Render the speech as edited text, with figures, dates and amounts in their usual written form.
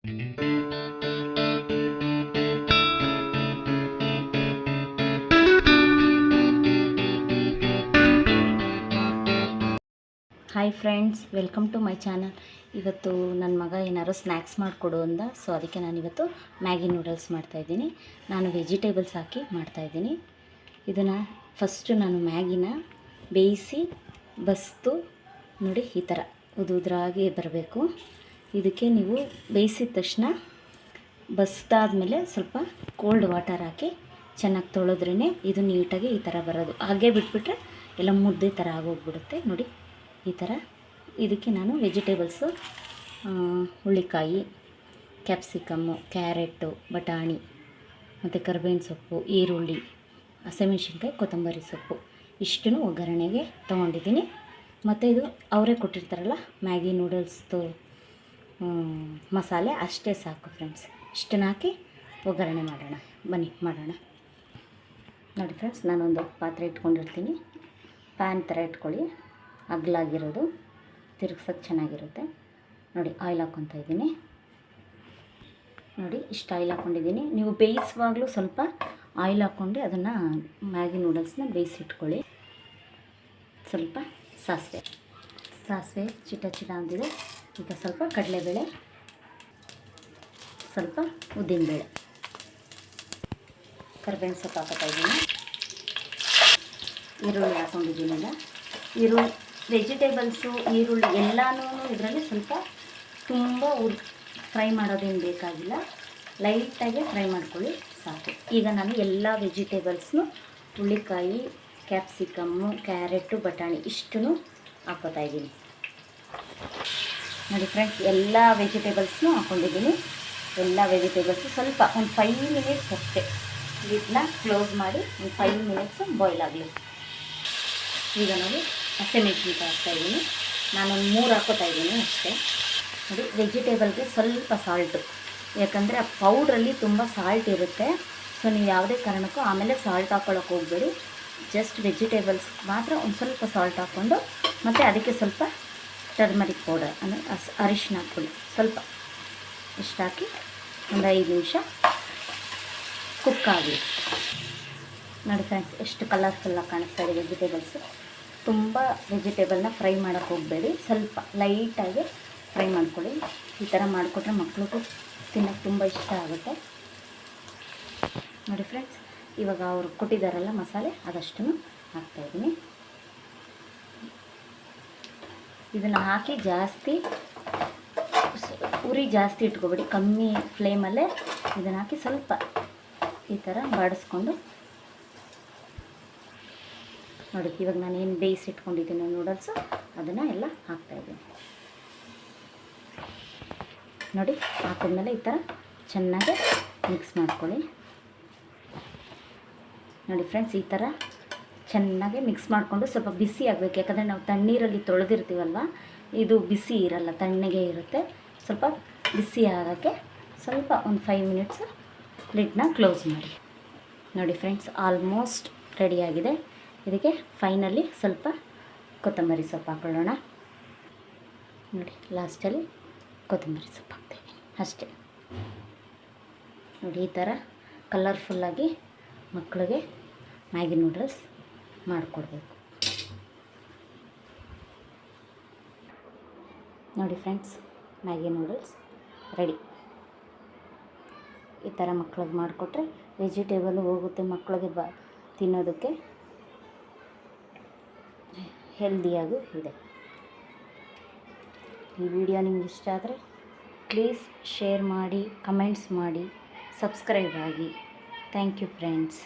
Hi friends, welcome to my channel. ಇವತ್ತು ನನ್ನ ಮಗ ಏನಾದ್ರು ಸ್ನ್ಯಾಕ್ಸ್ ಮಾಡಿಕೊಡು ಅಂದ. ಸೊ ಅದಕ್ಕೆ ನಾನಿವತ್ತು ಮ್ಯಾಗಿ ನೂಡಲ್ಸ್ ಮಾಡ್ತಾಯಿದ್ದೀನಿ. ನಾನು ವೆಜಿಟೇಬಲ್ಸ್ ಹಾಕಿ ಮಾಡ್ತಾಯಿದ್ದೀನಿ. ಇದನ್ನು ಫಸ್ಟು ನಾನು ಮ್ಯಾಗಿನ ಬೇಯಿಸಿ ಬಸ್ತು ನೋಡಿ, ಈ ಥರ ಉದುರಾಗಿ ಬರಬೇಕು. ಇದಕ್ಕೆ ನೀವು ಬೇಯಿಸಿದ ತಕ್ಷಣ ಬಸ್ದಾದ್ಮೇಲೆ ಸ್ವಲ್ಪ ಕೋಲ್ಡ್ ವಾಟರ್ ಹಾಕಿ ಚೆನ್ನಾಗಿ ತೊಳೆದ್ರೇ ಇದು ನೀಟಾಗಿ ಈ ಥರ ಬರೋದು. ಹಾಗೆ ಬಿಟ್ಬಿಟ್ರೆ ಎಲ್ಲ ಮುದ್ದೆ ಥರ ಆಗೋಗ್ಬಿಡುತ್ತೆ ನೋಡಿ, ಈ ಥರ. ಇದಕ್ಕೆ ನಾನು ವೆಜಿಟೇಬಲ್ಸು ಹುಳ್ಳಿಕಾಯಿ, ಕ್ಯಾಪ್ಸಿಕಮ್ಮು, ಕ್ಯಾರೆಟು, ಬಟಾಣಿ ಮತ್ತು ಕರಿಬೇವಿನ ಸೊಪ್ಪು, ಈರುಳ್ಳಿ, ಹಸಿಮೆಣ್ಸಿನ್ಕಾಯಿ, ಕೊತ್ತಂಬರಿ ಸೊಪ್ಪು ಇಷ್ಟನ್ನು ಒಗ್ಗರಣೆಗೆ ತೊಗೊಂಡಿದ್ದೀನಿ. ಮತ್ತು ಇದು ಅವರೇ ಕೊಟ್ಟಿರ್ತಾರಲ್ಲ ಮ್ಯಾಗಿ ನೂಡಲ್ಸ್ದು ಮಸಾಲೆ, ಅಷ್ಟೇ ಸಾಕು ಫ್ರೆಂಡ್ಸ್. ಇಷ್ಟನ್ನು ಹಾಕಿ ಒಗ್ಗರಣೆ ಮಾಡೋಣ, ಬನ್ನಿ ಮಾಡೋಣ. ನೋಡಿ ಫ್ರೆಂಡ್ಸ್, ನಾನೊಂದು ಪಾತ್ರೆ ಇಟ್ಕೊಂಡಿರ್ತೀನಿ. ಪ್ಯಾನ್ ಥರ ಇಟ್ಕೊಳ್ಳಿ, ಅಗಲಾಗಿರೋದು, ತಿರುಗ್ಸೋಕ್ಕೆ ಚೆನ್ನಾಗಿರುತ್ತೆ. ನೋಡಿ, ಆಯಿಲ್ ಹಾಕ್ಕೊತಾ ಇದ್ದೀನಿ. ನೋಡಿ, ಇಷ್ಟು ಆಯಿಲ್ ಹಾಕ್ಕೊಂಡಿದ್ದೀನಿ. ನೀವು ಬೇಯಿಸುವಾಗಲೂ ಸ್ವಲ್ಪ ಆಯಿಲ್ ಹಾಕ್ಕೊಂಡು ಅದನ್ನು ಮ್ಯಾಗಿ ನೂಡಲ್ಸ್ನ ಬೇಯಿಸಿಟ್ಕೊಳ್ಳಿ. ಸ್ವಲ್ಪ ಸಾಸಿವೆ ಚಿಟ ಅಂದಿದೆ. ಈಗ ಸ್ವಲ್ಪ ಕಡಲೆಬೇಳೆ, ಸ್ವಲ್ಪ ಉದ್ದಿನಬೇಳೆ, ಕರಿಬೇವಿನ ಸೊಪ್ಪು ಹಾಕ್ತಾ ಇದ್ದೀನಿ. ಈರುಳ್ಳಿ ಹಾಕ್ಕೊಂಡಿದ್ದೀನಿ. ಈರುಳ್ಳಿ, ವೆಜಿಟೇಬಲ್ಸು, ಈರುಳ್ಳಿ ಎಲ್ಲನೂ ಇದರಲ್ಲಿ ಸ್ವಲ್ಪ ತುಂಬ ಫ್ರೈ ಮಾಡೋದೇನು ಬೇಕಾಗಿಲ್ಲ, ಲೈಟಾಗಿ ಫ್ರೈ ಮಾಡ್ಕೊಳ್ಳಿ ಸಾಕು. ಈಗ ನಾನು ಎಲ್ಲ ವೆಜಿಟೇಬಲ್ಸ್ನು ಹುಳ್ಳಿಕಾಯಿ, ಕ್ಯಾಪ್ಸಿಕಮ್ಮು, ಕ್ಯಾರೆಟು, ಬಟಾಣಿ ಇಷ್ಟನ್ನು ಹಾಕ್ಕೋತಾ ಇದ್ದೀನಿ. ನೋಡಿ ಫ್ರೆಂಡ್ಸ್, ಎಲ್ಲ ವೆಜಿಟೇಬಲ್ಸ್ನು ಹಾಕ್ಕೊಂಡಿದ್ದೀನಿ. ಎಲ್ಲ ವೆಜಿಟೇಬಲ್ಸು ಸ್ವಲ್ಪ ಒಂದು 5 ಮಿನಿಟ್ಸ್ ಅಷ್ಟೇ, ಇದನ್ನ ಕ್ಲೋಸ್ ಮಾಡಿ ಒಂದು 5 ಮಿನಿಟ್ಸು ಬಾಯ್ಲ್ ಆಗಲಿ. ಈಗ ನೋಡಿ, ಹಸಿಮೆಣ್ಸಿನ್ಕಾಯಿ ಹಾಕ್ತಾಯಿದ್ದೀನಿ. ನಾನೊಂದು 3 ಹಾಕ್ಕೋತಾ ಇದ್ದೀನಿ ಅಷ್ಟೇ. ನೋಡಿ, ವೆಜಿಟೇಬಲ್ಗೆ ಸ್ವಲ್ಪ ಸಾಲ್ಟು, ಯಾಕಂದರೆ ಆ ಪೌಡ್ರಲ್ಲಿ ತುಂಬ ಸಾಲ್ಟ್ ಇರುತ್ತೆ. ಸೊ ನೀವು ಯಾವುದೇ ಕಾರಣಕ್ಕೂ ಆಮೇಲೆ ಸಾಲ್ಟ್ ಹಾಕ್ಕೊಳ್ಳೋಕೆ ಹೋಗಬೇಡಿ. ಜಸ್ಟ್ ವೆಜಿಟೇಬಲ್ಸ್ ಮಾತ್ರ ಒಂದು ಸ್ವಲ್ಪ ಸಾಲ್ಟ್ ಹಾಕ್ಕೊಂಡು, ಮತ್ತು ಅದಕ್ಕೆ ಸ್ವಲ್ಪ ಟರ್ಮರಿಕ್ ಪೌಡರ್ ಅಂದರೆ ಅರಿಶಿನ ಹಾಕ್ಕೊಳ್ಳಿ ಸ್ವಲ್ಪ. ಇಷ್ಟು ಹಾಕಿ ಒಂದು 5 ನಿಮಿಷ ಕುಕ್ ಆಗಲಿ. ನೋಡಿ ಫ್ರೆಂಡ್ಸ್, ಎಷ್ಟು ಕಲರ್ಫುಲ್ಲಾಗಿ ಕಾಣಿಸ್ತಾ ಇದೆ ವೆಜಿಟೇಬಲ್ಸು. ತುಂಬ ವೆಜಿಟೇಬಲ್ನ ಫ್ರೈ ಮಾಡೋಕ್ಕೆ ಹೋಗಬೇಡಿ, ಸ್ವಲ್ಪ ಲೈಟಾಗಿ ಫ್ರೈ ಮಾಡ್ಕೊಳ್ಳಿ. ಈ ಥರ ಮಾಡಿಕೊಟ್ರೆ ಮಕ್ಳಿಗೂ ತಿನ್ನೋಕ್ಕೆ ತುಂಬ ಇಷ್ಟ ಆಗುತ್ತೆ. ನೋಡಿ ಫ್ರೆಂಡ್ಸ್, ಇವಾಗ ಅವರು ಕೊಟ್ಟಿದ್ದಾರಲ್ಲ ಮಸಾಲೆ, ಅದಷ್ಟನ್ನು ಹಾಕ್ತಾಯಿದ್ದೀನಿ. ಇದನ್ನು ಹಾಕಿ ಜಾಸ್ತಿ ಉರಿ ಜಾಸ್ತಿ ಇಟ್ಕೊಬೇಡಿ, ಕಮ್ಮಿ ಫ್ಲೇಮಲ್ಲೇ ಇದನ್ನು ಹಾಕಿ ಸ್ವಲ್ಪ ಈ ಥರ ಬಾಡಿಸ್ಕೊಂಡು ನೋಡಿ. ಇವಾಗ ನಾನು ಏನು ಬೇಯಿಸಿಟ್ಕೊಂಡಿದ್ದೀನಿ ನೂಡಲ್ಸು, ಅದನ್ನು ಎಲ್ಲ ಹಾಕ್ತಾಯಿದ್ದೀನಿ. ನೋಡಿ, ಹಾಕಿದ್ಮೇಲೆ ಈ ಥರ ಚೆನ್ನಾಗಿ ಮಿಕ್ಸ್ ಮಾಡ್ಕೊಳ್ಳಿ. ನೋಡಿ ಫ್ರೆಂಡ್ಸ್, ಈ ಥರ ಚೆನ್ನಾಗಿ ಮಿಕ್ಸ್ ಮಾಡಿಕೊಂಡು ಸ್ವಲ್ಪ ಬಿಸಿ ಆಗಬೇಕು. ಯಾಕಂದರೆ ನಾವು ತಣ್ಣೀರಲ್ಲಿ ತೊಳೆದಿರ್ತೀವಲ್ವ, ಇದು ಬಿಸಿ ಇರಲ್ಲ, ತಣ್ಣಗೆ ಇರುತ್ತೆ. ಸ್ವಲ್ಪ ಬಿಸಿ ಆಗೋಕ್ಕೆ ಸ್ವಲ್ಪ ಒಂದು 5 ಮಿನಿಟ್ಸು ಲಿಡ್ನ ಕ್ಲೋಸ್ ಮಾಡಿ. ನೋಡಿ ಫ್ರೆಂಡ್ಸ್, ಆಲ್ಮೋಸ್ಟ್ ರೆಡಿಯಾಗಿದೆ. ಇದಕ್ಕೆ ಫೈನಲಿ ಸ್ವಲ್ಪ ಕೊತ್ತಂಬರಿ ಸೊಪ್ಪು ಹಾಕೊಳ್ಳೋಣ. ನೋಡಿ, ಲಾಸ್ಟಲ್ಲಿ ಕೊತ್ತಂಬರಿ ಸೊಪ್ಪು ಹಾಕ್ತೀನಿ ಅಷ್ಟೇ. ನೋಡಿ, ಈ ಥರ ಕಲರ್ಫುಲ್ಲಾಗಿ ಮಕ್ಕಳಿಗೆ ಮ್ಯಾಗಿ ನೂಡಲ್ಸ್ ಮಾಡಿಕೊಡ್ಬೇಕು. ನೋಡಿ ಫ್ರೆಂಡ್ಸ್, ಮ್ಯಾಗಿ ನೂಡಲ್ಸ್ ರೆಡಿ. ಈ ಥರ ಮಕ್ಳಿಗೆ ಮಾಡಿಕೊಟ್ರೆ ವೆಜಿಟೇಬಲ್ ಹೋಗುತ್ತೆ ಮಕ್ಕಳಿಗೆ ತಿನ್ನೋದಕ್ಕೆ, ಹೆಲ್ದಿಯಾಗೂ ಇದೆ. ಈ ವಿಡಿಯೋ ನಿಮ್ಗೆ ಇಷ್ಟ ಆದರೆ ಪ್ಲೀಸ್ ಶೇರ್ ಮಾಡಿ, ಕಮೆಂಟ್ಸ್ ಮಾಡಿ, ಸಬ್ಸ್ಕ್ರೈಬ್ ಆಗಿ. Thank you friends.